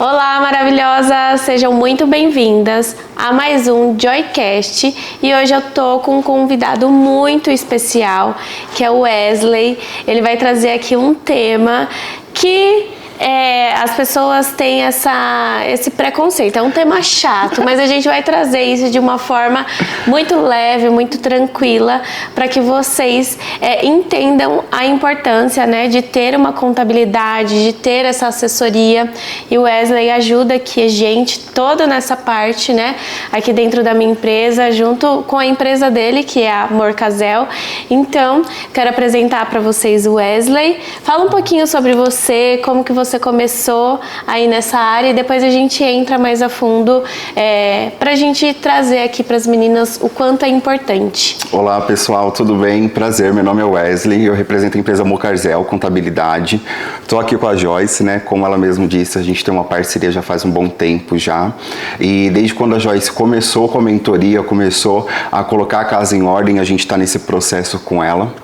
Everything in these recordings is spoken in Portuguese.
Olá, maravilhosas! Sejam muito bem-vindas a mais um Joycast e hoje eu tô com um convidado muito especial, que é o Wesley. Ele vai trazer aqui um tema que as pessoas têm esse preconceito, é um tema chato, mas a gente vai trazer isso de uma forma muito leve, muito tranquila, para que vocês entendam a importância, né, de ter uma contabilidade, de ter essa assessoria. E o Wesley ajuda aqui a gente toda nessa parte, né, aqui dentro da minha empresa, junto com a empresa dele, que é a Morcazel. Então, quero apresentar para vocês o Wesley. Fala um pouquinho sobre você, como que você começou aí nessa área, e depois a gente entra mais a fundo para a gente trazer aqui para as meninas o quanto é importante. Olá pessoal, tudo bem? Prazer, meu nome é Wesley, eu represento a empresa Morcazel Contabilidade. Estou aqui com a Joyce, né? Como ela mesmo disse, a gente tem uma parceria já faz um bom tempo já. E desde quando a Joyce começou com a mentoria, começou a colocar a casa em ordem, a gente está nesse processo com ela.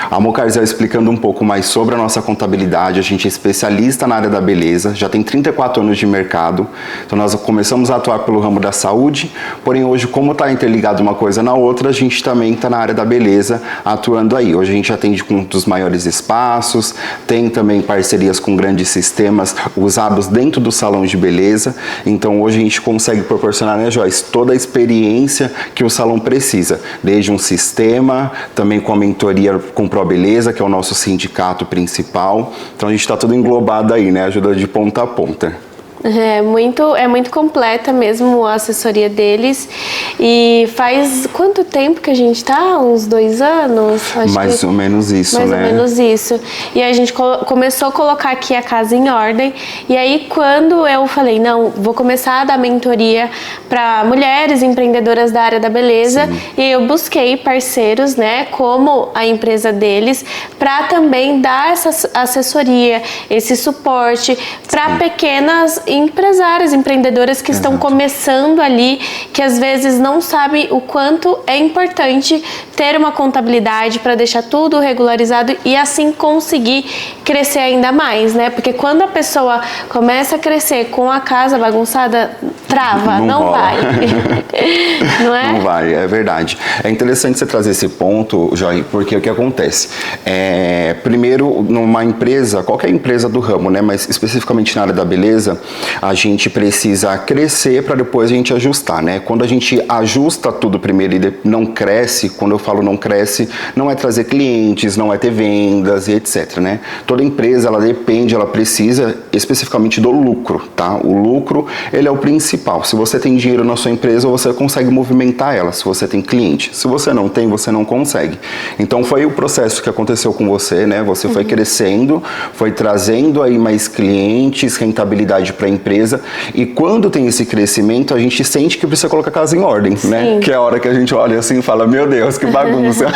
A Morcazel, explicando um pouco mais sobre a nossa contabilidade, a gente é especialista na área da beleza, já tem 34 anos de mercado, então nós começamos a atuar pelo ramo da saúde, porém hoje, como está interligado uma coisa na outra, a gente também está na área da beleza atuando aí. Hoje a gente atende com um dos maiores espaços, tem também parcerias com grandes sistemas usados dentro dos salões de beleza, então hoje a gente consegue proporcionar, né, Joyce, toda a experiência que o salão precisa, desde um sistema, também com a mentoria com Pro Beleza, que é o nosso sindicato principal. Então a gente está tudo englobado aí, né? Ajuda de ponta a ponta. É muito completa mesmo a assessoria deles. E faz quanto tempo que a gente tá? Uns 2 anos? Mais ou menos isso, né? Mais ou menos isso. E a gente começou a colocar aqui a casa em ordem. E aí quando eu falei, não, vou começar a dar mentoria para mulheres empreendedoras da área da beleza. Sim. E eu busquei parceiros, né, como a empresa deles, para também dar essa assessoria, esse suporte para pequenas empresárias, empreendedoras que estão começando ali, que às vezes não sabem o quanto é importante ter uma contabilidade para deixar tudo regularizado e assim conseguir crescer ainda mais, né? Porque quando a pessoa começa a crescer com a casa bagunçada, trava, não vai. Não é? Não vai, é verdade. É interessante você trazer esse ponto, Joy, porque o que acontece? Primeiro, numa empresa, qualquer empresa do ramo, né? Mas especificamente na área da beleza, a gente precisa crescer para depois a gente ajustar, né? Quando a gente ajusta tudo primeiro e não cresce, quando eu falo não cresce, não é trazer clientes, não é ter vendas e etc, né? Toda empresa, ela depende, ela precisa especificamente do lucro, tá? O lucro, ele é o principal. Se você tem dinheiro na sua empresa, você consegue movimentar ela, se você tem cliente. Se você não tem, você não consegue. Então foi o processo que aconteceu com você, né? Você foi crescendo, foi trazendo aí mais clientes, rentabilidade para a empresa, e quando tem esse crescimento, a gente sente que precisa colocar a casa em ordem, né? Que é a hora que a gente olha assim e fala, meu Deus, que bagunça.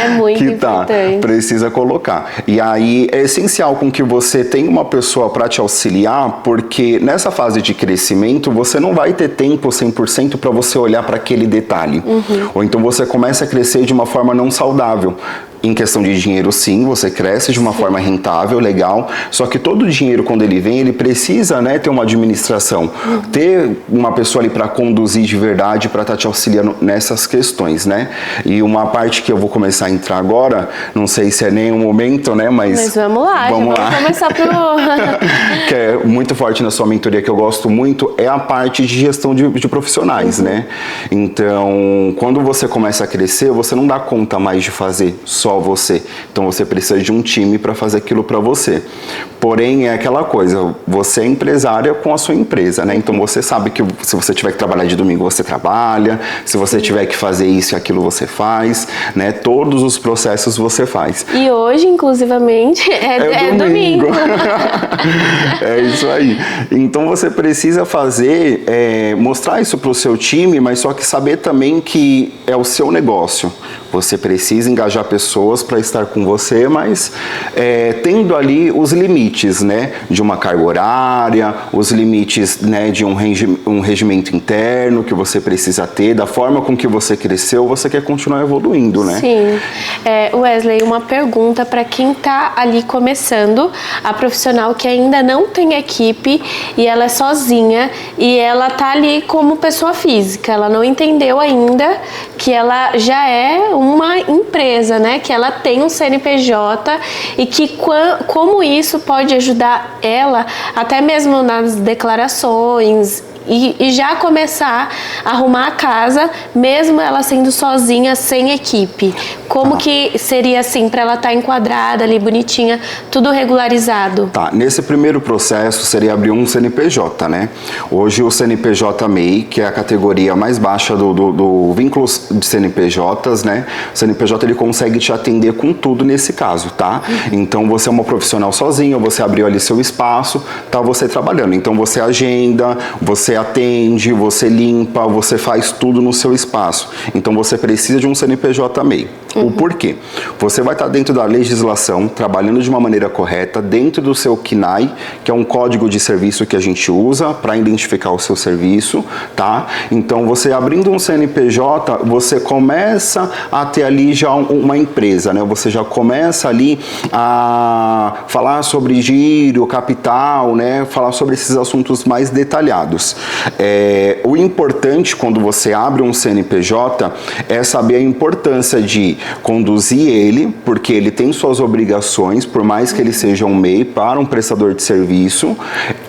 É muito que importante. Precisa colocar. E aí é essencial com que você tenha uma pessoa para te auxiliar, porque nessa fase de crescimento, você não vai ter tempo 100% para você olhar para aquele detalhe. Ou então você começa a crescer de uma forma não saudável. Em questão de dinheiro, sim, você cresce de uma forma rentável, legal, só que todo o dinheiro, quando ele vem, ele precisa, né, ter uma administração, ter uma pessoa ali para conduzir de verdade, para estar te auxiliando nessas questões, né? E uma parte que eu vou começar a entrar agora, não sei se é nem o momento, né, mas vamos lá, vamos começar pro... que é muito forte na sua mentoria, que eu gosto muito, é a parte de gestão de profissionais, né? Então, quando você começa a crescer, você não dá conta mais de fazer só você. Então você precisa de um time para fazer aquilo para você. Porém, é aquela coisa, você é empresária com a sua empresa, né? Então você sabe que se você tiver que trabalhar de domingo, você trabalha, se você tiver que fazer isso e aquilo, você faz, né? Todos os processos você faz. E hoje, inclusivamente, é domingo. É isso aí. Então você precisa fazer, mostrar isso para o seu time, mas só que saber também que é o seu negócio. Você precisa engajar pessoas para estar com você, mas tendo ali os limites, né, de uma carga horária, os limites, né, de um regimento interno que você precisa ter, da forma com que você cresceu, você quer continuar evoluindo, né? Sim. Wesley, uma pergunta para quem está ali começando, a profissional que ainda não tem equipe e ela é sozinha e ela tá ali como pessoa física, ela não entendeu ainda que ela já é uma empresa, né? Que ela tem um CNPJ e que como isso pode ajudar ela até mesmo nas declarações e já começar a arrumar a casa, mesmo ela sendo sozinha, sem equipe. Como que seria assim para ela estar enquadrada ali, bonitinha, tudo regularizado? Tá, nesse primeiro processo seria abrir um CNPJ, né? Hoje o CNPJ MEI, que é a categoria mais baixa do vínculos de CNPJs, né? O CNPJ ele consegue te atender com tudo nesse caso, tá? Então você é uma profissional sozinha, você abriu ali seu espaço, tá você trabalhando. Então você agenda, você atende, você limpa, você faz tudo no seu espaço. Então você precisa de um CNPJ MEI. O porquê? Você vai estar dentro da legislação, trabalhando de uma maneira correta, dentro do seu CNAE, que é um código de serviço que a gente usa para identificar o seu serviço, tá? Então você abrindo um CNPJ, você começa a ter ali já uma empresa, né? Você já começa ali a falar sobre giro, capital, né? Falar sobre esses assuntos mais detalhados. O importante quando você abre um CNPJ é saber a importância de conduzir ele, porque ele tem suas obrigações, por mais que ele seja um MEI para um prestador de serviço.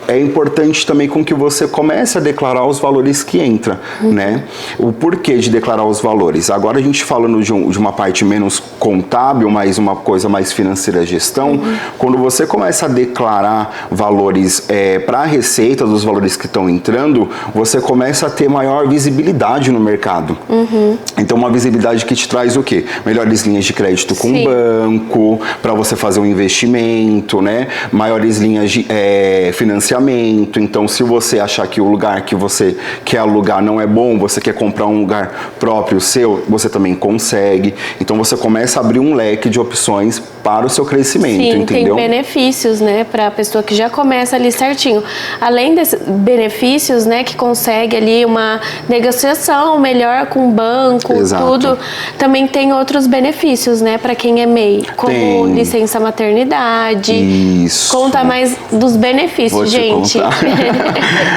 É importante também com que você comece a declarar os valores que entra, né? O porquê de declarar os valores. Agora a gente falando de uma parte menos contábil, mas uma coisa mais financeira, gestão, quando você começa a declarar valores para a receita dos valores que estão entrando, você começa a ter maior visibilidade no mercado. Então uma visibilidade que te traz o quê? Melhores linhas de crédito com o banco, para você fazer um investimento, né? Maiores linhas de financiamento. Então, se você achar que o lugar que você quer alugar não é bom, você quer comprar um lugar próprio seu, você também consegue. Então, você começa a abrir um leque de opções para o seu crescimento, entendeu? Tem benefícios, né, para a pessoa que já começa ali certinho. Além desses benefícios, né, que consegue ali uma negociação melhor com o banco, tudo, também tem outros benefícios, né, para quem é MEI, como licença maternidade. Isso. Conta mais dos benefícios, gente.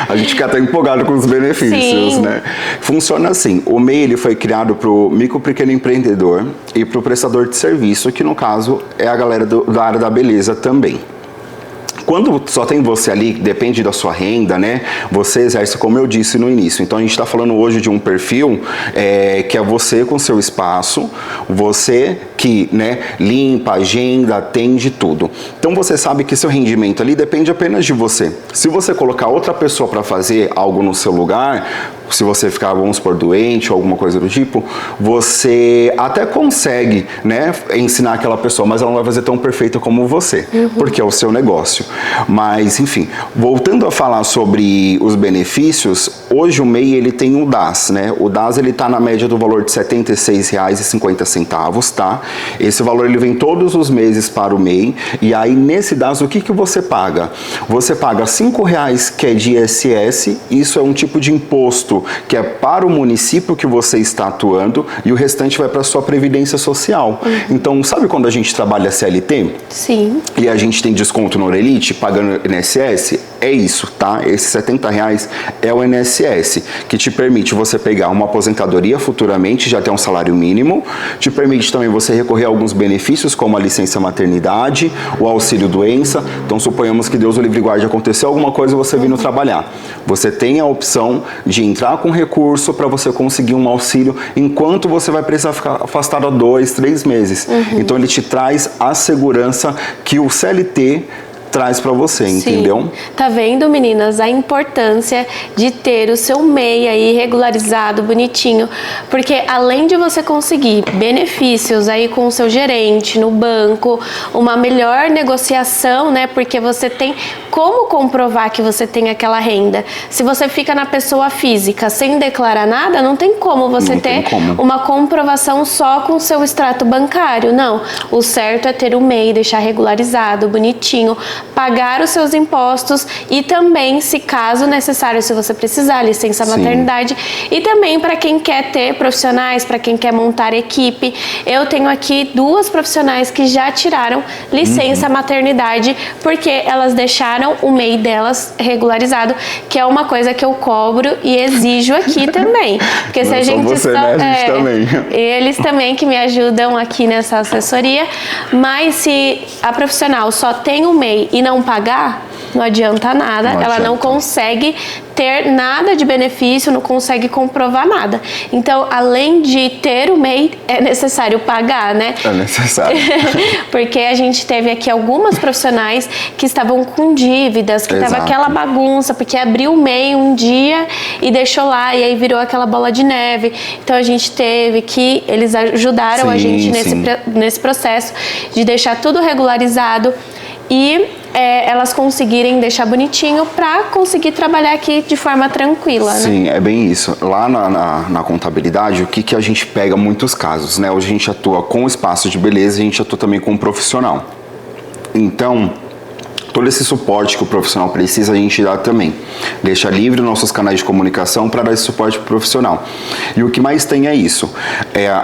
A gente fica até empolgado com os benefícios, né? Funciona assim, o MEI ele foi criado para o micro pequeno empreendedor e para o prestador de serviço, que no caso é a galera da área da beleza também. Quando só tem você ali, depende da sua renda, né? Você exerce, como eu disse no início. Então a gente está falando hoje de um perfil que é você com seu espaço, você que, né, limpa, agenda, atende tudo. Então você sabe que seu rendimento ali depende apenas de você. Se você colocar outra pessoa para fazer algo no seu lugar, se você ficar, vamos supor, doente ou alguma coisa do tipo, você até consegue, né, ensinar aquela pessoa, mas ela não vai fazer tão perfeita como você, porque é o seu negócio. Mas, enfim, voltando a falar sobre os benefícios, hoje o MEI ele tem o DAS, né? O DAS ele tá na média do valor de R$ 76,50, tá? Esse valor ele vem todos os meses para o MEI, e aí nesse DAS o que você paga? Você paga R$ 5,00 que é de ISS, isso é um tipo de imposto que é para o município que você está atuando, e o restante vai para a sua previdência social. Então, sabe quando a gente trabalha CLT? Sim. E a gente tem desconto no Orelite, pagando INSS? É isso, tá? Esses R$ 70,00 é o INSS, que te permite você pegar uma aposentadoria futuramente, já ter um salário mínimo, te permite também você recorrer a alguns benefícios, como a licença maternidade, o auxílio doença. Então, suponhamos que Deus o livre guarde, aconteceu alguma coisa e você vindo trabalhar. Você tem a opção de entrar com recurso para você conseguir um auxílio enquanto você vai precisar ficar afastado há 2, 3 meses. Então ele te traz a segurança que o CLT traz para você, Sim. entendeu? Tá vendo, meninas, a importância de ter o seu MEI aí regularizado, bonitinho, porque além de você conseguir benefícios aí com o seu gerente no banco, uma melhor negociação, né, porque você tem como comprovar que você tem aquela renda. Se você fica na pessoa física sem declarar nada, não tem como você ter uma comprovação só com o seu extrato bancário, não. O certo é ter o MEI, deixar regularizado, bonitinho, pagar os seus impostos e também, se caso necessário, se você precisar, licença maternidade. E também para quem quer ter profissionais, para quem quer montar equipe. Eu tenho aqui 2 profissionais que já tiraram licença maternidade porque elas deixaram o MEI delas regularizado, que é uma coisa que eu cobro e exijo aqui também. Porque se a gente você, né? A gente também. Eles também que me ajudam aqui nessa assessoria, mas se a profissional só tem o MEI e não pagar, não adianta nada, ela não consegue ter nada de benefício, não consegue comprovar nada. Então, além de ter o MEI, é necessário pagar, né? É necessário. Porque a gente teve aqui algumas profissionais que estavam com dívidas, que estava aquela bagunça, porque abriu o MEI um dia e deixou lá, e aí virou aquela bola de neve. Então, a gente teve que, eles ajudaram a gente nesse processo de deixar tudo regularizado e elas conseguirem deixar bonitinho para conseguir trabalhar aqui de forma tranquila, né? Sim, é bem isso. Lá na contabilidade, o que a gente pega muitos casos, né? Hoje a gente atua com espaço de beleza e a gente atua também com um profissional. Então, todo esse suporte que o profissional precisa, a gente dá também. Deixa livre nossos canais de comunicação para dar esse suporte pro profissional. E o que mais tem é isso.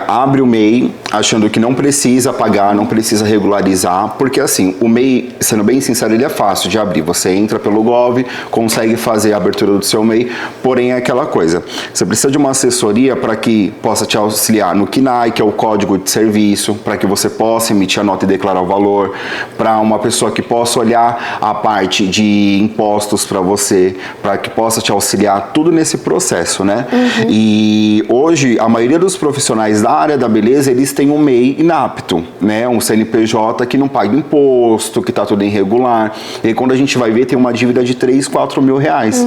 Abre o MEI achando que não precisa pagar, não precisa regularizar, porque assim, o MEI, sendo bem sincero, ele é fácil de abrir. Você entra pelo Gov, consegue fazer a abertura do seu MEI, porém é aquela coisa. Você precisa de uma assessoria para que possa te auxiliar no CNAE, que é o Código de Serviço, para que você possa emitir a nota e declarar o valor, para uma pessoa que possa olhar a parte de impostos para você, para que possa te auxiliar tudo nesse processo, né? E hoje a maioria dos profissionais da área da beleza, eles têm um MEI inapto, né? Um CNPJ que não paga imposto, que tá tudo irregular. E aí, quando a gente vai ver, tem uma dívida de 3, 4 mil reais.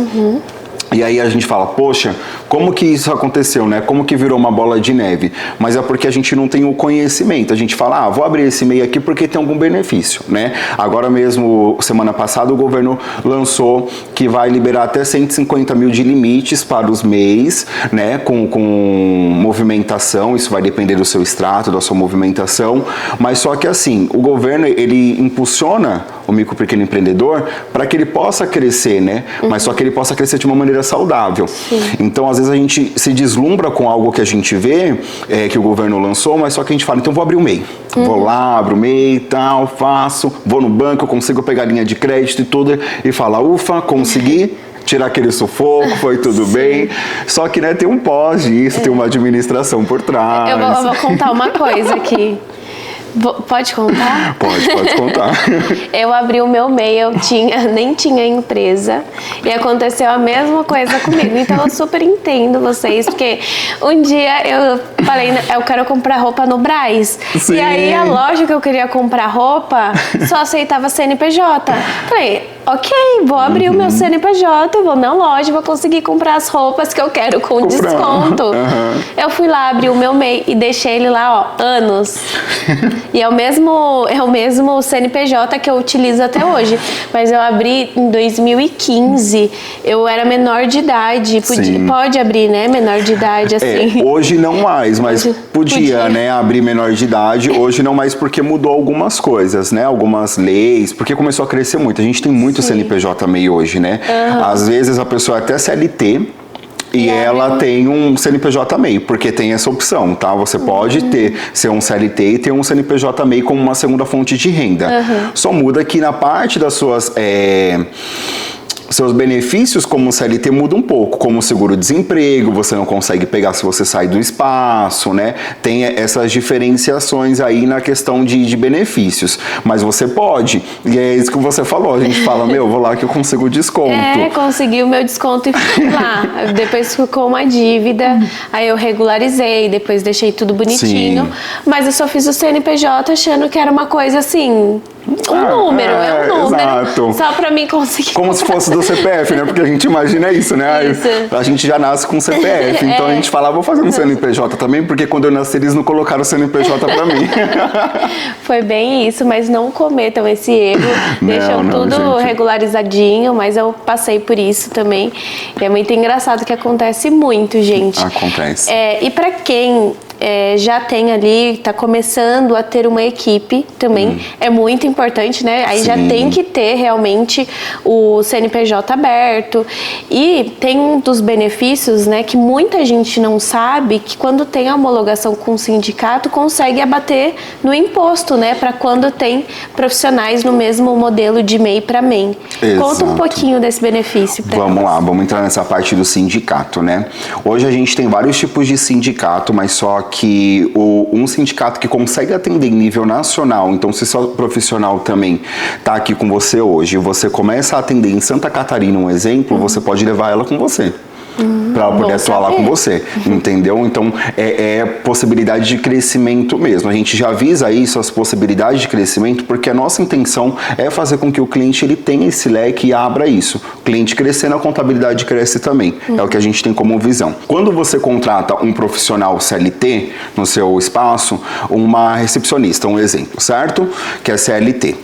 E aí a gente fala, poxa, como que isso aconteceu, né? Como que virou uma bola de neve? Mas é porque a gente não tem o conhecimento. A gente fala, vou abrir esse MEI aqui porque tem algum benefício, né? Agora mesmo, semana passada, o governo lançou que vai liberar até 150 mil de limites para os MEIs, né? Com movimentação, isso vai depender do seu extrato, da sua movimentação. Mas só que assim, o governo, ele impulsiona o micro pequeno empreendedor para que ele possa crescer, né? Mas só que ele possa crescer de uma maneira saudável. Então, às vezes a gente se deslumbra com algo que a gente vê, que o governo lançou, mas só que a gente fala, então vou abrir o MEI. Vou lá, abro o MEI e tal, faço, vou no banco, eu consigo pegar linha de crédito e tudo, e falar, ufa, consegui tirar aquele sufoco, foi tudo bem. Só que, né, tem um pós disso, tem uma administração por trás. Eu vou contar uma coisa aqui. Pode contar? Pode contar. Eu abri o meu MEI, nem tinha empresa, e aconteceu a mesma coisa comigo. Então eu super entendo vocês, porque um dia eu falei, eu quero comprar roupa no Brás. Sim. E aí a loja que eu queria comprar roupa só aceitava CNPJ. Falei, ok, vou abrir o meu CNPJ, vou na loja, vou conseguir comprar as roupas que eu quero com desconto. Eu fui lá, abri o meu MEI e deixei ele lá, anos. E é o mesmo CNPJ que eu utilizo até hoje. Mas eu abri em 2015. Eu era menor de idade. Pode abrir, né? Menor de idade, assim. Hoje não mais, mas podia, né? Abrir menor de idade. Hoje não mais porque mudou algumas coisas, né? Algumas leis. Porque começou a crescer muito. A gente tem muito CNPJ MEI hoje, né? Às vezes a pessoa é até CLT. E ela tem um CNPJ MEI, porque tem essa opção, tá? Você pode ser um CLT e ter um CNPJ MEI como uma segunda fonte de renda. Só muda que na parte das suas... seus benefícios como CLT mudam um pouco, como seguro-desemprego, você não consegue pegar se você sai do espaço, né? Tem essas diferenciações aí na questão de benefícios, mas você pode, e é isso que você falou, a gente fala, vou lá que eu consigo desconto. Consegui o meu desconto e fui lá, depois ficou uma dívida, aí eu regularizei, depois deixei tudo bonitinho, mas eu só fiz o CNPJ achando que era uma coisa assim... É um número. Exato. Só pra mim conseguir. Como se fosse do CPF, né? Porque a gente imagina isso, né? Isso. A gente já nasce com CPF. Então a gente fala, vou fazer um CNPJ também, porque quando eu nasci eles não colocaram o CNPJ pra mim. Foi bem isso, mas não cometam esse erro. Deixam tudo gente. regularizadinho, mas eu passei por isso também. É muito engraçado que acontece muito, gente. Acontece. E pra quem já tem ali, tá começando a ter uma equipe também, é muito importante, né? Aí já tem que ter realmente o CNPJ aberto. E tem um dos benefícios, né, que muita gente não sabe, que quando tem a homologação com o sindicato, consegue abater no imposto, né? Para quando tem profissionais no mesmo modelo de MEI para MEI. Conta um pouquinho desse benefício pra Vamos nós. lá, vamos entrar nessa parte do sindicato, né? Hoje a gente tem vários tipos de sindicato, mas só que um sindicato que consegue atender em nível nacional, então se seu profissional também está aqui com você hoje, você começa a atender em Santa Catarina, um exemplo, você pode levar ela com você. Para ela poder atuar lá com você, entendeu? Então, é possibilidade de crescimento mesmo. A gente já avisa isso, as possibilidades de crescimento, porque a nossa intenção é fazer com que o cliente ele tenha esse leque e abra isso. O cliente crescendo, a contabilidade cresce também. É o que a gente tem como visão. Quando você contrata um profissional CLT no seu espaço, uma recepcionista, um exemplo, certo? Que é CLT.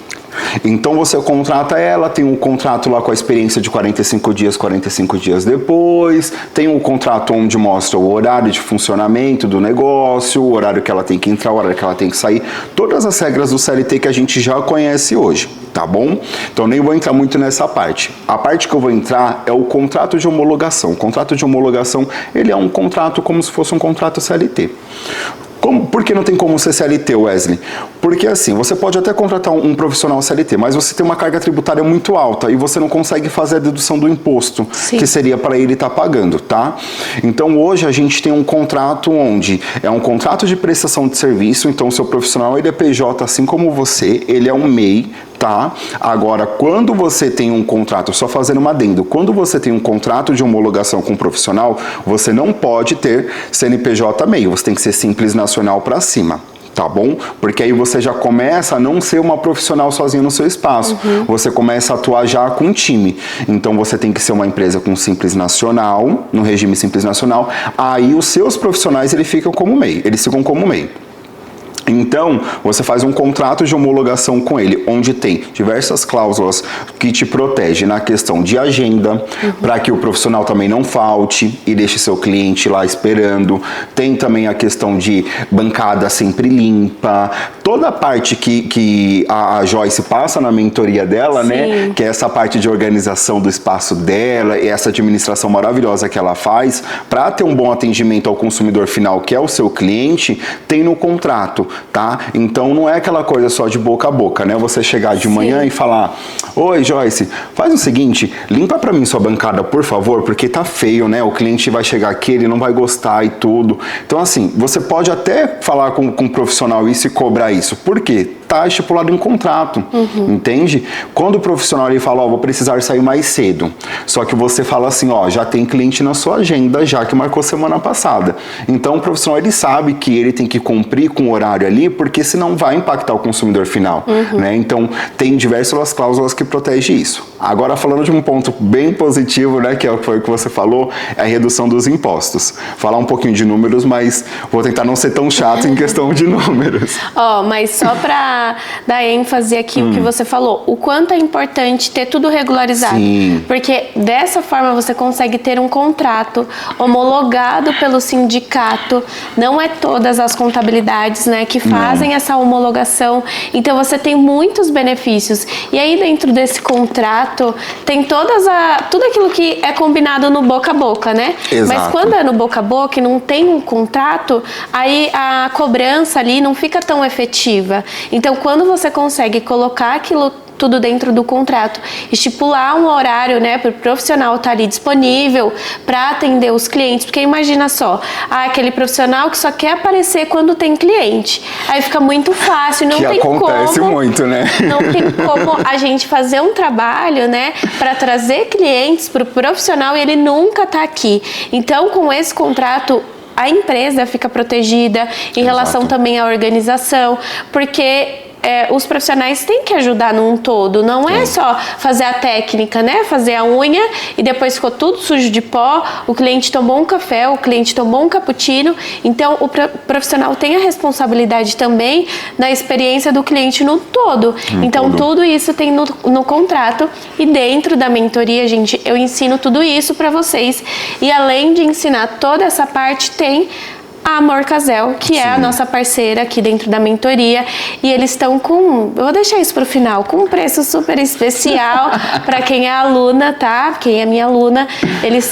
Então você contrata ela, tem um contrato lá com a experiência de 45 dias depois, tem um contrato onde mostra o horário de funcionamento do negócio, o horário que ela tem que entrar, o horário que ela tem que sair, todas as regras do CLT que a gente já conhece hoje, tá bom? Então nem vou entrar muito nessa parte. A parte que eu vou entrar é o contrato de homologação. O contrato de homologação, ele é um contrato como se fosse um contrato CLT. Por que não tem como ser CLT, Wesley? Porque assim, você pode até contratar um profissional CLT, mas você tem uma carga tributária muito alta e você não consegue fazer a dedução do imposto, que seria para ele estar pagando, tá? Então hoje a gente tem um contrato onde é um contrato de prestação de serviço, então o seu profissional ele é PJ assim como você, ele é um MEI, tá? Agora, quando você tem um contrato, só fazendo uma adendo, quando você tem um contrato de homologação com um profissional, você não pode ter CNPJ MEI, você tem que ser Simples Nacional para cima. Tá bom? Porque aí você já começa a não ser uma profissional sozinha no seu espaço. Você começa a atuar já com um time. Então você tem que ser uma empresa com Simples Nacional, no regime Simples Nacional. Aí os seus profissionais eles ficam como MEI. Então, você faz um contrato de homologação com ele, onde tem diversas cláusulas que te protegem na questão de agenda, para que o profissional também não falte e deixe seu cliente lá esperando. Tem também a questão de bancada sempre limpa. Toda a parte que a Joyce passa na mentoria dela, né? Que é essa parte de organização do espaço dela e essa administração maravilhosa que ela faz, para ter um bom atendimento ao consumidor final, que é o seu cliente, tem no contrato. Tá? Então não é aquela coisa só de boca a boca, né? Você chegar de manhã e falar: oi, Joyce, faz o seguinte, limpa pra mim sua bancada, por favor, porque tá feio, né? O cliente vai chegar aqui, ele não vai gostar e tudo. Então assim, você pode até falar com um profissional isso e cobrar isso. Por quê? Tá estipulado em contrato, entende? Quando o profissional ele fala, vou precisar sair mais cedo, só que você fala assim, já tem cliente na sua agenda, já que marcou semana passada. Então o profissional ele sabe que ele tem que cumprir com o horário ali, porque senão vai impactar o consumidor final, né? Então tem diversas cláusulas que protegem isso. Agora falando de um ponto bem positivo, né, que foi o que você falou, é a redução dos impostos. Falar um pouquinho de números, mas vou tentar não ser tão chato em questão de números. Mas só para dar ênfase aqui o que você falou, o quanto é importante ter tudo regularizado. Sim. Porque dessa forma você consegue ter um contrato homologado pelo sindicato. Não é todas as contabilidades, né, que fazem essa homologação. Então você tem muitos benefícios. E aí dentro desse contrato tem tudo aquilo que é combinado no boca a boca, né? Exato. Mas quando é no boca a boca e não tem um contrato, aí a cobrança ali não fica tão efetiva. Então, quando você consegue colocar aquilo tudo dentro do contrato, estipular um horário, né, para o profissional estar ali disponível para atender os clientes, porque imagina só, aquele profissional que só quer aparecer quando tem cliente, aí fica muito fácil, não tem como... Que acontece muito, né? Não tem como a gente fazer um trabalho, né, para trazer clientes para o profissional e ele nunca tá aqui. Então, com esse contrato, a empresa fica protegida em relação também à organização, porque os profissionais têm que ajudar num todo, não é só fazer a técnica, né? Fazer a unha e depois ficou tudo sujo de pó, o cliente tomou um café, o cliente tomou um cappuccino, então o profissional tem a responsabilidade também na experiência do cliente no todo. Então tudo isso tem no contrato e dentro da mentoria, gente, eu ensino tudo isso para vocês e além de ensinar toda essa parte, tem a Amor Casel, que é a nossa parceira aqui dentro da mentoria, e eles estão com, eu vou deixar isso pro final, com um preço super especial para quem é aluna, tá? Quem é minha aluna,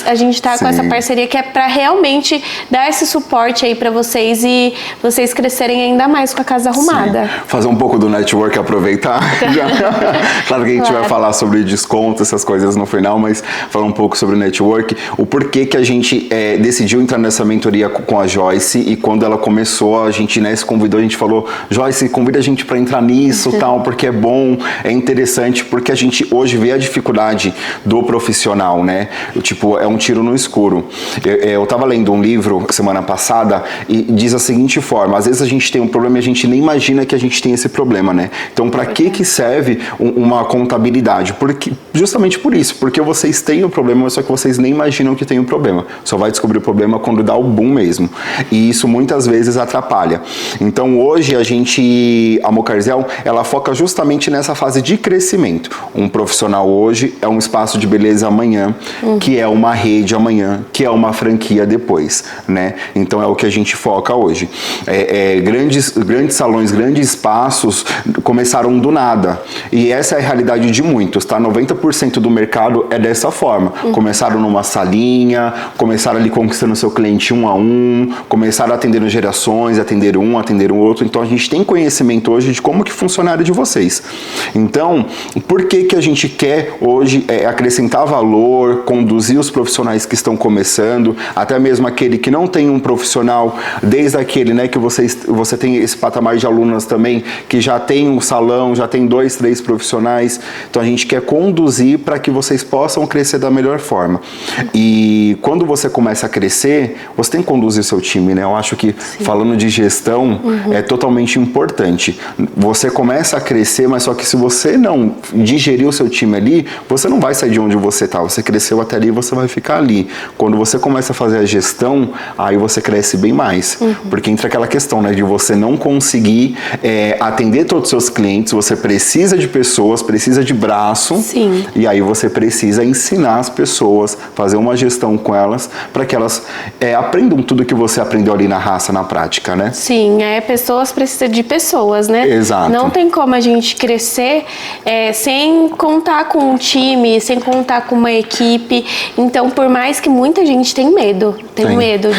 a gente tá com essa parceria que é para realmente dar esse suporte aí para vocês e vocês crescerem ainda mais com a casa arrumada. Sim. Fazer um pouco do network, aproveitar. Claro que a gente vai falar sobre desconto, essas coisas no final, mas falar um pouco sobre o network, o porquê que a gente decidiu entrar nessa mentoria com a Joyce. E quando ela começou, a gente se convidou, a gente falou, Joyce, convida a gente para entrar nisso, tal, porque é bom, é interessante, porque a gente hoje vê a dificuldade do profissional, né? Tipo, é um tiro no escuro. Eu tava lendo um livro semana passada e diz a seguinte forma, às vezes a gente tem um problema e a gente nem imagina que a gente tem esse problema, né? Então, para que serve uma contabilidade? Porque, justamente por isso, porque vocês têm o problema, só que vocês nem imaginam que tem o problema. Só vai descobrir o problema quando dá o boom mesmo. E isso muitas vezes atrapalha. Então hoje a Mocarzel, ela foca justamente nessa fase de crescimento. Um profissional hoje é um espaço de beleza amanhã, que é uma rede amanhã, que é uma franquia depois, né? Então é o que a gente foca hoje. Grandes salões, grandes espaços começaram do nada. E essa é a realidade de muitos, tá? 90% do mercado é dessa forma. Começaram numa salinha, começaram ali conquistando seu cliente um a um, começaram atendendo gerações, atender um outro. Então a gente tem conhecimento hoje de como que funciona a área de vocês. Então, por que a gente quer hoje acrescentar valor, conduzir os profissionais que estão começando, até mesmo aquele que não tem um profissional, desde aquele, né, que você tem esse patamar de alunas também, que já tem um salão, já tem 2, 3 profissionais. Então a gente quer conduzir para que vocês possam crescer da melhor forma. E quando você começa a crescer, você tem que conduzir seu time, né? Eu acho que falando de gestão é totalmente importante. Você começa a crescer, mas só que se você não digerir o seu time ali, você não vai sair de onde você está. Você cresceu até ali, você vai ficar ali. Quando você começa a fazer a gestão, aí você cresce bem mais. Porque entra aquela questão, né, de você não conseguir atender todos os seus clientes, você precisa de pessoas, precisa de braço. Sim. E aí você precisa ensinar as pessoas, fazer uma gestão com elas, para que elas aprendam tudo que você aprendeu ali na raça, na prática, né? Sim, pessoas precisam de pessoas, né? Exato. Não tem como a gente crescer sem contar com um time, sem contar com uma equipe. Então, por mais que muita gente tem medo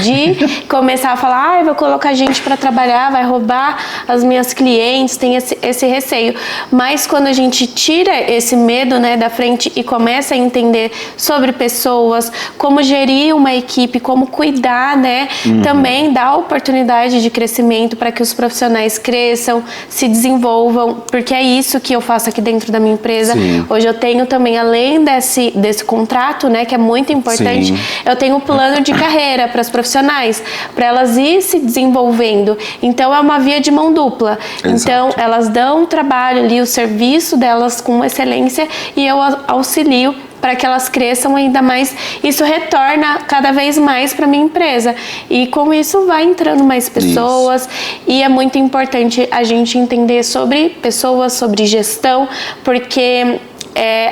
de começar a falar, vou colocar gente para trabalhar, vai roubar as minhas clientes, tem esse receio. Mas quando a gente tira esse medo, né, da frente e começa a entender sobre pessoas, como gerir uma equipe, como cuidar, né, também dá oportunidade de crescimento para que os profissionais cresçam, se desenvolvam, porque é isso que eu faço aqui dentro da minha empresa. Sim. Hoje eu tenho também, além desse contrato, né, que é muito importante, eu tenho um plano de carreira para as profissionais, para elas ir se desenvolvendo. Então é uma via de mão dupla. Exato. Então elas dão o trabalho ali, o serviço delas com excelência e eu auxilio para que elas cresçam ainda mais. Isso retorna cada vez mais para minha empresa e com isso vai entrando mais pessoas. E é muito importante a gente entender sobre pessoas, sobre gestão, porque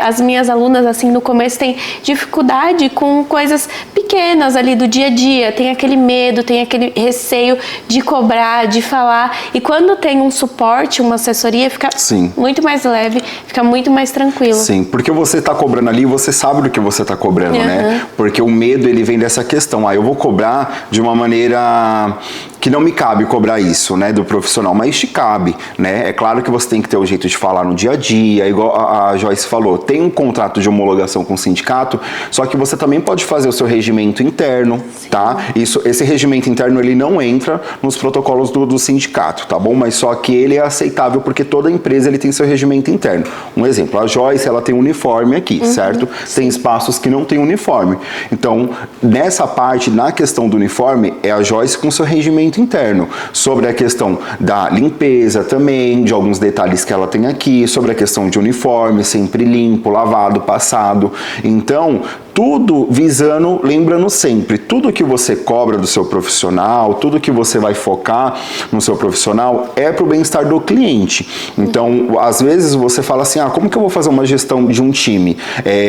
as minhas alunas, assim, no começo têm dificuldade com coisas pequenas ali do dia a dia, tem aquele medo, tem aquele receio de cobrar, de falar, e quando tem um suporte, uma assessoria, fica muito mais leve, fica muito mais tranquilo. Sim, porque você está cobrando ali, você sabe do que você está cobrando, né? Porque o medo, ele vem dessa questão, eu vou cobrar de uma maneira que não me cabe cobrar isso, né, do profissional, mas te cabe, né? É claro que você tem que ter o jeito de falar no dia a dia, igual a Joyce falou, tem um contrato de homologação com o sindicato, só que você também pode fazer o seu regimento interno, tá? Esse regimento interno, ele não entra nos protocolos do sindicato, tá bom? Mas só que ele é aceitável porque toda empresa ele tem seu regimento interno. Um exemplo, a Joyce, ela tem uniforme aqui, certo? Tem espaços que não tem uniforme. Então, nessa parte, na questão do uniforme, é a Joyce com seu regimento atendimento interno, sobre a questão da limpeza também, de alguns detalhes que ela tem aqui, sobre a questão de uniforme, sempre limpo, lavado, passado. Então, tudo visando, lembrando sempre, tudo que você cobra do seu profissional, tudo que você vai focar no seu profissional é para o bem-estar do cliente. Então, às vezes você fala assim, como que eu vou fazer uma gestão de um time?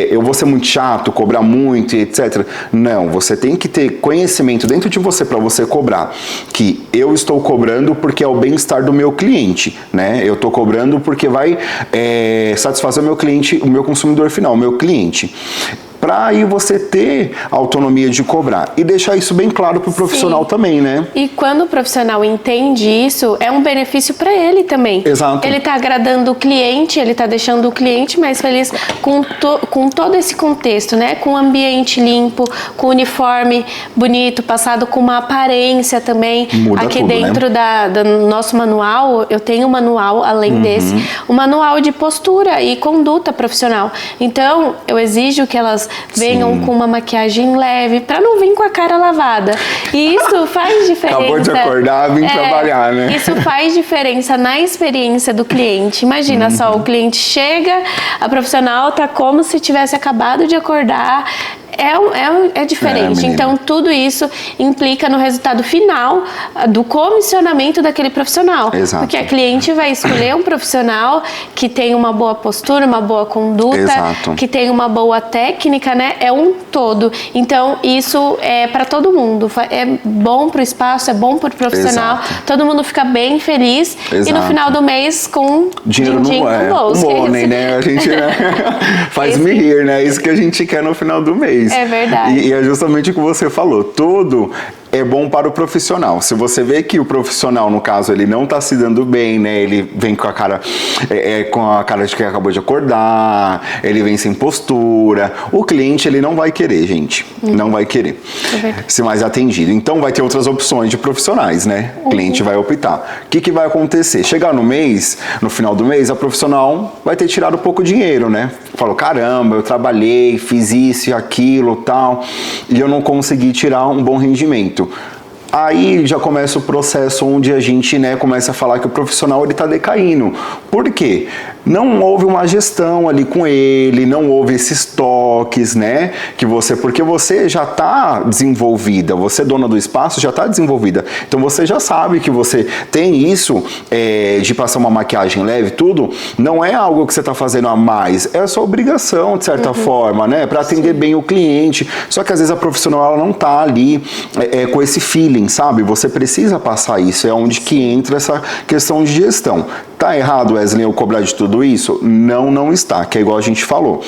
Eu vou ser muito chato, cobrar muito e etc. Não, você tem que ter conhecimento dentro de você para você cobrar, que eu estou cobrando porque é o bem-estar do meu cliente, né? Eu estou cobrando porque vai satisfazer o meu cliente, o meu consumidor final, o meu cliente. Para aí você ter autonomia de cobrar e deixar isso bem claro para o profissional. Sim. Também, né? E quando o profissional entende isso, é um benefício para ele também. Exato. Ele está agradando o cliente, ele está deixando o cliente mais feliz com todo esse contexto, né? Com o ambiente limpo, com o uniforme bonito, passado com uma aparência também. Muda aqui tudo, dentro, né? do nosso manual, eu tenho um manual além desse, um manual de postura e conduta profissional. Então, eu exijo que elas venham com uma maquiagem leve, para não vir com a cara lavada. E isso faz diferença. Acabou de acordar, vim trabalhar, né? Isso faz diferença na experiência do cliente. Imagina só, o cliente chega, a profissional tá como se tivesse acabado de acordar. É diferente. Então, tudo isso implica no resultado final do comissionamento daquele profissional. Exato. Porque a cliente vai escolher um profissional que tem uma boa postura, uma boa conduta, Exato. que tem uma boa técnica, né? É um todo. Então, isso é para todo mundo. É bom para o espaço, é bom para o profissional. Exato. Todo mundo fica bem feliz. Exato. E no final do mês, com dinheiro no bolso. O money, né? A gente faz-me rir, né? Isso que a gente quer no final do mês. É verdade. E é justamente o que você falou. Tudo é bom para o profissional. Se você vê que o profissional, no caso, ele não está se dando bem, né? Ele vem com a cara de que acabou de acordar, ele vem sem postura. O cliente, ele não vai querer, gente. Não vai querer ser mais atendido. Então, vai ter outras opções de profissionais, né? O cliente vai optar. O que vai acontecer? Chegar no mês, no final do mês, a profissional vai ter tirado pouco dinheiro, né? Falou, caramba, eu trabalhei, fiz isso e aquilo, tal, e eu não consegui tirar um bom rendimento. Aí já começa o processo onde a gente, né, começa a falar que o profissional ele está decaindo. Por quê? Não houve uma gestão ali com ele, não houve esses toques, né? Porque você já está desenvolvida, você dona do espaço já está desenvolvida. Então você já sabe que você tem isso de passar uma maquiagem leve, tudo. Não é algo que você está fazendo a mais, é a sua obrigação, de certa forma, né? Para atender bem o cliente. Só que às vezes a profissional ela não está ali com esse feeling, sabe? Você precisa passar isso, é onde que entra essa questão de gestão. Tá errado, Wesley, eu cobrar de tudo isso? Não está, que é igual a gente falou.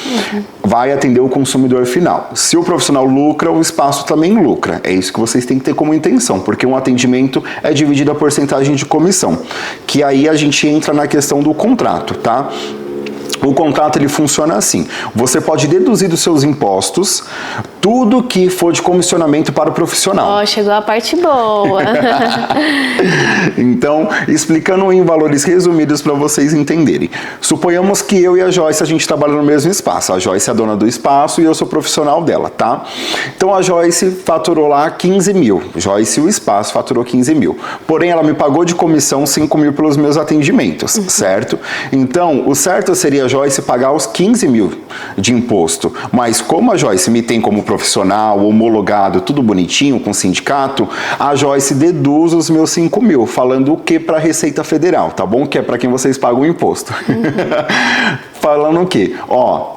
Vai atender o consumidor final. Se o profissional lucra, o espaço também lucra. É isso que vocês têm que ter como intenção, porque um atendimento é dividido a porcentagem de comissão, que aí a gente entra na questão do contrato, tá? O contrato ele funciona assim: você pode deduzir dos seus impostos tudo que for de comissionamento para o profissional. Chegou a parte boa. Então, explicando em valores resumidos para vocês entenderem. Suponhamos que eu e a Joyce, a gente trabalha no mesmo espaço. A Joyce é a dona do espaço e eu sou profissional dela, tá? Então, a Joyce faturou lá 15 mil. Joyce e o espaço faturou 15 mil. Porém, ela me pagou de comissão 5 mil pelos meus atendimentos, certo? Então, o certo seria a Joyce pagar os 15 mil de imposto. Mas como a Joyce me tem como profissional, homologado, tudo bonitinho, com sindicato, a Joyce deduz os meus 5 mil, falando o que para a Receita Federal, tá bom? Que é para quem vocês pagam o imposto. Falando o quê?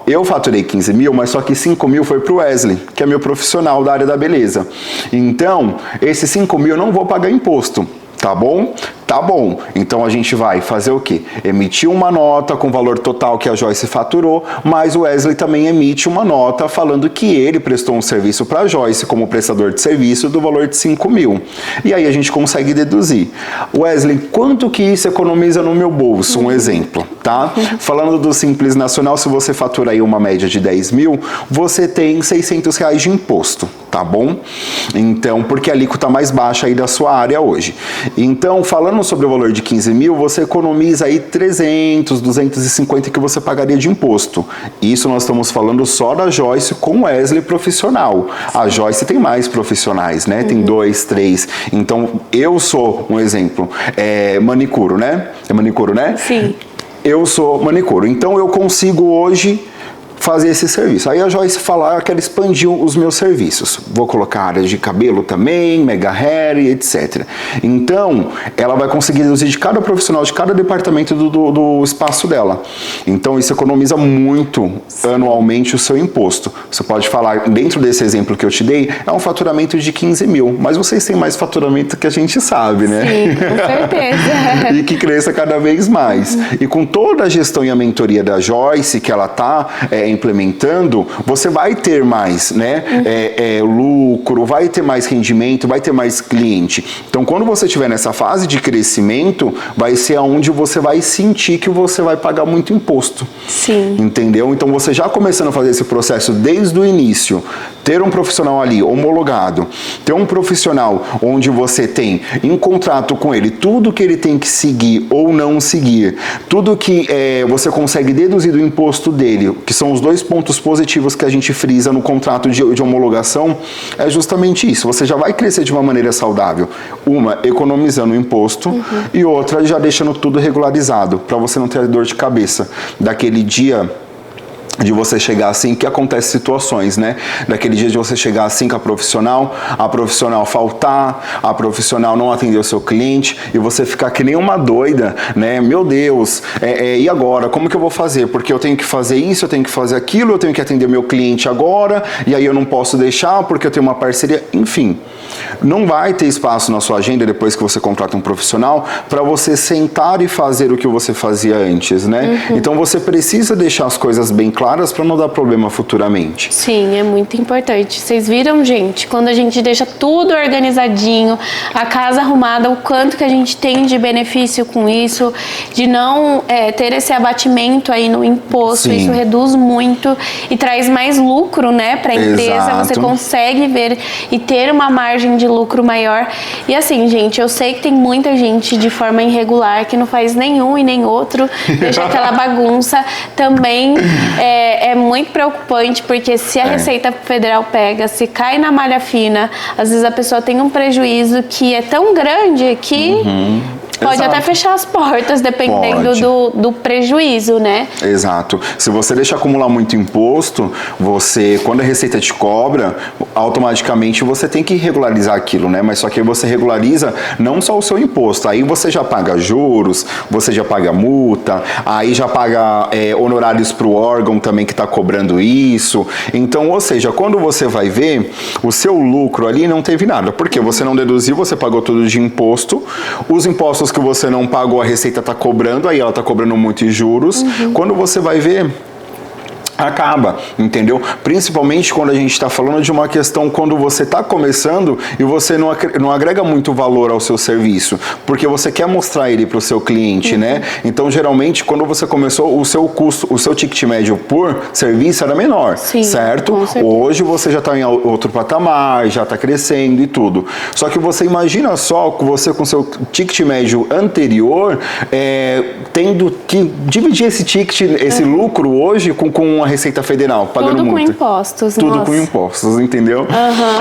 Eu faturei 15 mil, mas só que 5 mil foi pro Wesley, que é meu profissional da área da beleza. Então, esses 5 mil eu não vou pagar imposto. Tá bom? Tá bom. Então a gente vai fazer o quê? Emitir uma nota com o valor total que a Joyce faturou, mas o Wesley também emite uma nota falando que ele prestou um serviço para a Joyce como prestador de serviço do valor de 5 mil. E aí a gente consegue deduzir. Wesley, quanto que isso economiza no meu bolso? Um exemplo, tá? Falando do Simples Nacional, se você fatura aí uma média de 10 mil, você tem R$600 de imposto, tá bom? Então, porque a alíquota mais baixa aí da sua área hoje. Então, falando falando sobre o valor de 15 mil, você economiza aí 300, 250 que você pagaria de imposto. Isso nós estamos falando só da Joyce com Wesley profissional. A Joyce tem mais profissionais, né? Tem 2, 3. Então, eu sou um exemplo. Manicuro, né? É manicuro, né? Sim. Eu sou manicure, então eu consigo hoje fazer esse serviço. Aí a Joyce falar que ela expandiu os meus serviços. Vou colocar áreas de cabelo também, mega hair e etc. Então, ela vai conseguir deduzir de cada profissional, de cada departamento do espaço dela. Então, isso economiza muito anualmente o seu imposto. Você pode falar, dentro desse exemplo que eu te dei, é um faturamento de 15 mil, mas vocês têm mais faturamento que a gente sabe, né? Sim, com certeza. E que cresça cada vez mais. E com toda a gestão e a mentoria da Joyce, que ela está implementando, você vai ter mais, né, lucro, vai ter mais rendimento, vai ter mais cliente. Então, quando você estiver nessa fase de crescimento, vai ser onde você vai sentir que você vai pagar muito imposto. Sim. Entendeu? Então, você já começando a fazer esse processo desde o início, ter um profissional ali homologado, ter um profissional onde você tem em contrato com ele tudo que ele tem que seguir ou não seguir, tudo que você consegue deduzir do imposto dele, que são os 2 pontos positivos que a gente frisa no contrato de homologação, é justamente isso. Você já vai crescer de uma maneira saudável. Uma, economizando o imposto, e outra, já deixando tudo regularizado, para você não ter dor de cabeça daquele dia de você chegar assim, que acontece situações, né? Daquele dia de você chegar assim com a profissional faltar, a profissional não atender o seu cliente e você ficar que nem uma doida, né? Meu Deus, e agora? Como que eu vou fazer? Porque eu tenho que fazer isso, eu tenho que fazer aquilo, eu tenho que atender meu cliente agora, e aí eu não posso deixar porque eu tenho uma parceria, enfim. Não vai ter espaço na sua agenda depois que você contrata um profissional para você sentar e fazer o que você fazia antes, né? Então você precisa deixar as coisas bem claras para não dar problema futuramente. Sim, é muito importante. Vocês viram, gente, quando a gente deixa tudo organizadinho, a casa arrumada, o quanto que a gente tem de benefício com isso, de não ter esse abatimento aí no imposto. Sim. Isso reduz muito e traz mais lucro, né, para a empresa. Exato. Você consegue ver e ter uma margem de lucro maior. E assim, gente, eu sei que tem muita gente de forma irregular que não faz nenhum e nem outro, deixa aquela bagunça. Também é muito preocupante, porque se a Receita Federal pega, se cai na malha fina, às vezes a pessoa tem um prejuízo que é tão grande que pode até fechar as portas, dependendo do prejuízo, né? Exato. Se você deixar acumular muito imposto, quando a Receita te cobra, automaticamente você tem que regularizar aquilo, né? Mas só que você regulariza não só o seu imposto, aí você já paga juros, você já paga multa, aí já paga honorários para o órgão também que está cobrando isso. Então, ou seja, quando você vai ver, o seu lucro ali não teve nada, porque você não deduziu, você pagou tudo de imposto, os impostos que você não pagou, a Receita está cobrando, aí ela está cobrando muitos juros. Quando você vai ver, acaba, entendeu? Principalmente quando a gente está falando de uma questão quando você está começando e você não agrega muito valor ao seu serviço, porque você quer mostrar ele para o seu cliente, né? Então, geralmente, quando você começou, o seu custo, o seu ticket médio por serviço era menor, certo? Hoje você já está em outro patamar, já está crescendo e tudo. Só que você imagina só, você com seu ticket médio anterior, tendo que dividir esse ticket, esse lucro hoje com a Receita Federal, pagando tudo multa. Com impostos. Tudo com impostos, entendeu?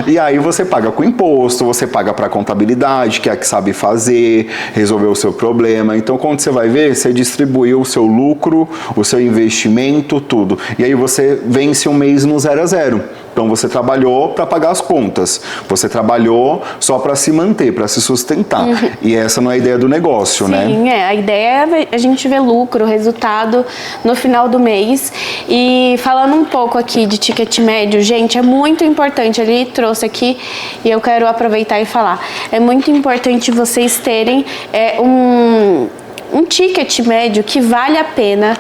E aí você paga com imposto, você paga para contabilidade, que é a que sabe fazer, resolver o seu problema. Então, quando você vai ver, você distribuiu o seu lucro, o seu investimento, tudo. E aí você vence um mês no 0 a 0. Então, você trabalhou para pagar as contas. Você trabalhou só para se manter, para se sustentar. E essa não é a ideia do negócio, né? Sim, a ideia é a gente ver lucro, resultado no final do mês. E falando um pouco aqui de ticket médio, gente, é muito importante, ele trouxe aqui e eu quero aproveitar e falar. É muito importante vocês terem um ticket médio que vale a pena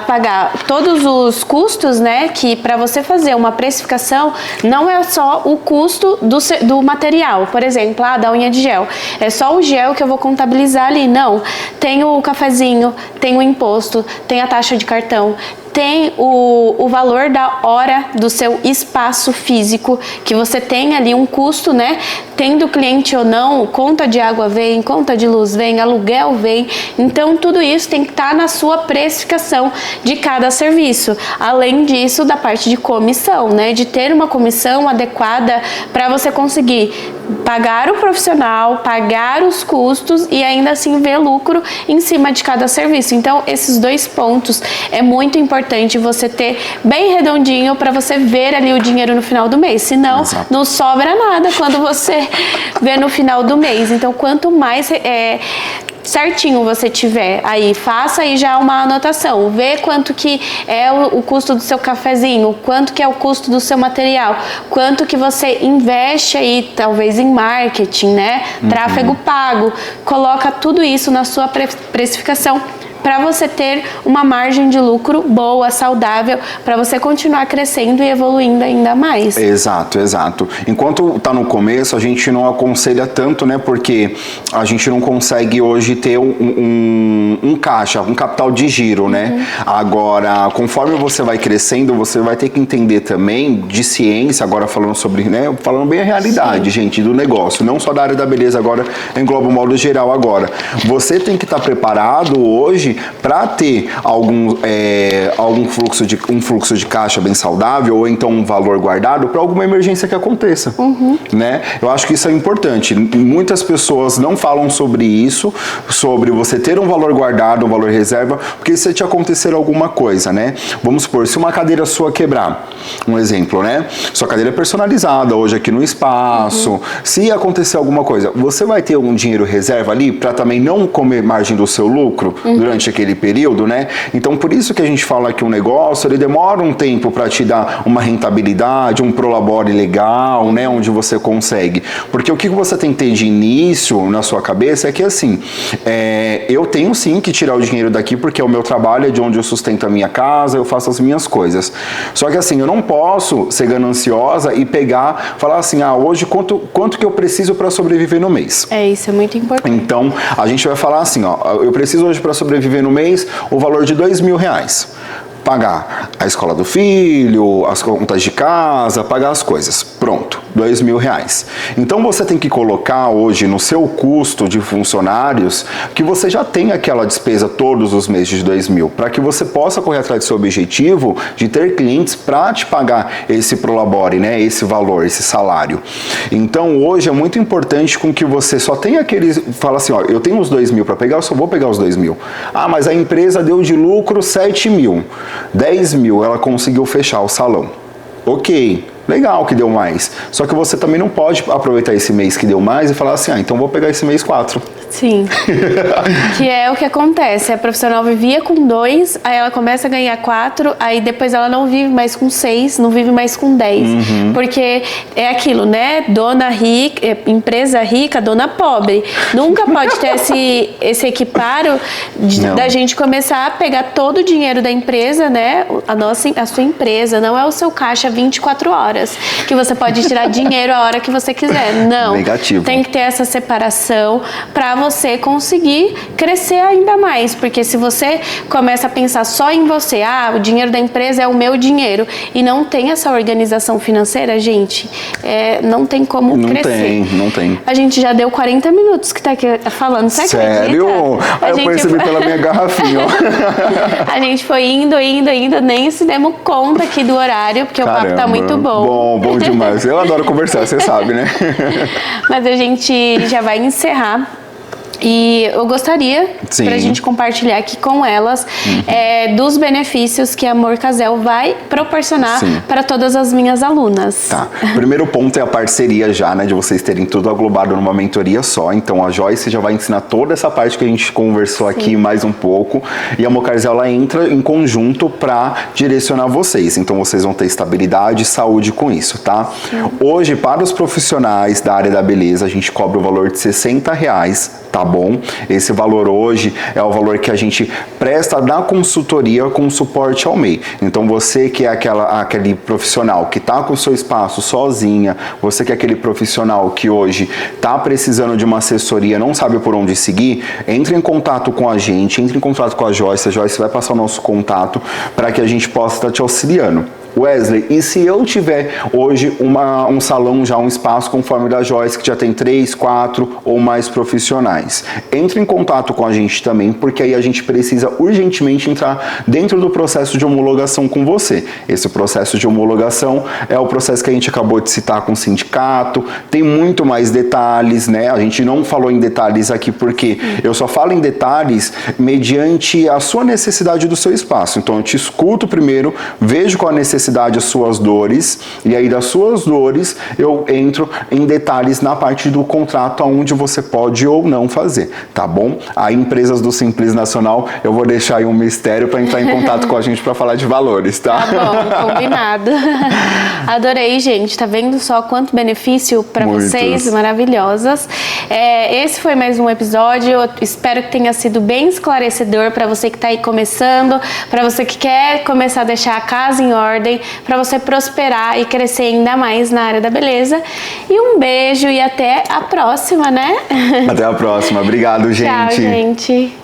pagar todos os custos, né? Que para você fazer uma precificação não é só o custo do material, por exemplo, da unha de gel. É só o gel que eu vou contabilizar ali. Não, tem o cafezinho, tem o imposto, tem a taxa de cartão, tem o valor da hora do seu espaço físico, que você tem ali um custo, né? Tendo cliente ou não, conta de água vem, conta de luz vem, aluguel vem. Então, tudo isso tem que estar na sua precificação de cada serviço. Além disso, da parte de comissão, né? De ter uma comissão adequada para você conseguir pagar o profissional, pagar os custos e ainda assim ver lucro em cima de cada serviço. Então, esses dois pontos é muito importante você ter bem redondinho para você ver ali o dinheiro no final do mês. Senão, não sobra nada quando você vê no final do mês. Então, quanto mais certinho você tiver aí, faça aí já uma anotação, vê quanto que é o custo do seu cafezinho, quanto que é o custo do seu material, quanto que você investe aí, talvez em marketing, né? Tráfego pago, coloca tudo isso na sua precificação para você ter uma margem de lucro boa, saudável, para você continuar crescendo e evoluindo ainda mais. Exato, exato. Enquanto tá no começo, a gente não aconselha tanto, né? Porque a gente não consegue hoje ter um caixa, um capital de giro, né? Agora, conforme você vai crescendo, você vai ter que entender também de ciência, agora falando sobre, né? Falando bem a realidade, gente, do negócio, não só da área da beleza, agora engloba o modo geral agora. Você tem que estar preparado hoje para ter algum fluxo de caixa bem saudável ou então um valor guardado para alguma emergência que aconteça, né? Eu acho que isso é importante. Muitas pessoas não falam sobre isso, sobre você ter um valor guardado, um valor reserva, porque se te acontecer alguma coisa, né? Vamos supor, se uma cadeira sua quebrar, um exemplo, né? Sua cadeira é personalizada hoje aqui no espaço, se acontecer alguma coisa, você vai ter um dinheiro reserva ali para também não comer margem do seu lucro durante aquele período, né? Então, por isso que a gente fala que um negócio, ele demora um tempo para te dar uma rentabilidade, um prolabore legal, né? Onde você consegue. Porque o que você tem que ter de início na sua cabeça é que, assim, eu tenho sim que tirar o dinheiro daqui porque é o meu trabalho, é de onde eu sustento a minha casa, eu faço as minhas coisas. Só que, assim, eu não posso ser gananciosa e pegar, falar assim, hoje quanto que eu preciso para sobreviver no mês? Isso é muito importante. Então, a gente vai falar assim, eu preciso hoje para sobreviver no mês o valor de R$2.000. Pagar a escola do filho, as contas de casa, pagar as coisas. Pronto, R$2.000. Então você tem que colocar hoje no seu custo de funcionários que você já tem aquela despesa todos os meses de R$2.000, para que você possa correr atrás do seu objetivo de ter clientes para te pagar esse prolabore, né? Esse valor, esse salário. Então hoje é muito importante com que você só tenha aqueles, fala assim, eu tenho os R$2.000 para pegar, eu só vou pegar os R$2.000. Mas a empresa deu de lucro R$7.000. R$10.000 ela conseguiu fechar o salão. Ok, legal que deu mais. Só que você também não pode aproveitar esse mês que deu mais e falar assim, então vou pegar esse mês 4. Sim. Que é o que acontece. A profissional vivia com 2, aí ela começa a ganhar 4, aí depois ela não vive mais com 6, não vive mais com 10. Porque é aquilo, né? Dona rica, empresa rica, dona pobre. Nunca pode ter esse equiparo da gente começar a pegar todo o dinheiro da empresa, né? A sua empresa, não é o seu caixa 24 horas, que você pode tirar dinheiro a hora que você quiser. Não. Negativo. Tem que ter essa separação para você conseguir crescer ainda mais, porque se você começa a pensar só em você, o dinheiro da empresa é o meu dinheiro, e não tem essa organização financeira, gente, não tem como crescer. Não tem. A gente já deu 40 minutos que tá aqui falando, você acredita? Sério? Eu percebi pela minha garrafinha, A gente foi indo, nem se demos conta aqui do horário, porque Caramba. o papo tá muito bom. Bom demais. Eu adoro conversar, você sabe, né? Mas a gente já vai encerrar. E eu gostaria pra gente compartilhar aqui com elas dos benefícios que a Amor Casel vai proporcionar para todas as minhas alunas. Tá. Primeiro ponto é a parceria já, né? De vocês terem tudo aglobado numa mentoria só. Então a Joyce já vai ensinar toda essa parte que a gente conversou aqui mais um pouco. E a Amor Casel, ela entra em conjunto para direcionar vocês. Então vocês vão ter estabilidade e saúde com isso, tá? Hoje, para os profissionais da área da beleza, a gente cobra o valor de R$60, tá bom? Esse valor hoje é o valor que a gente presta da consultoria com suporte ao MEI. Então você que é aquele profissional que está com o seu espaço sozinha, você que é aquele profissional que hoje está precisando de uma assessoria, não sabe por onde seguir, entre em contato com a gente, entre em contato com a Joyce vai passar o nosso contato para que a gente possa estar te auxiliando. Wesley, e se eu tiver hoje um salão, já um espaço conforme da Joyce, que já tem 3, 4 ou mais profissionais? Entre em contato com a gente também, porque aí a gente precisa urgentemente entrar dentro do processo de homologação com você. Esse processo de homologação é o processo que a gente acabou de citar com o sindicato, tem muito mais detalhes, né? A gente não falou em detalhes aqui porque eu só falo em detalhes mediante a sua necessidade do seu espaço. Então eu te escuto primeiro, vejo qual a necessidade, as suas dores, e aí das suas dores eu entro em detalhes na parte do contrato aonde você pode ou não fazer, tá bom? Aí empresas do Simples Nacional, eu vou deixar aí um mistério para entrar em contato com a gente para falar de valores, tá? Tá bom, combinado. Adorei, gente, tá vendo só quanto benefício para vocês, maravilhosas. Esse foi mais um episódio, eu espero que tenha sido bem esclarecedor para você que tá aí começando, para você que quer começar a deixar a casa em ordem, para você prosperar e crescer ainda mais na área da beleza. E um beijo e até a próxima, né? Até a próxima. Obrigado, gente. Tchau, gente.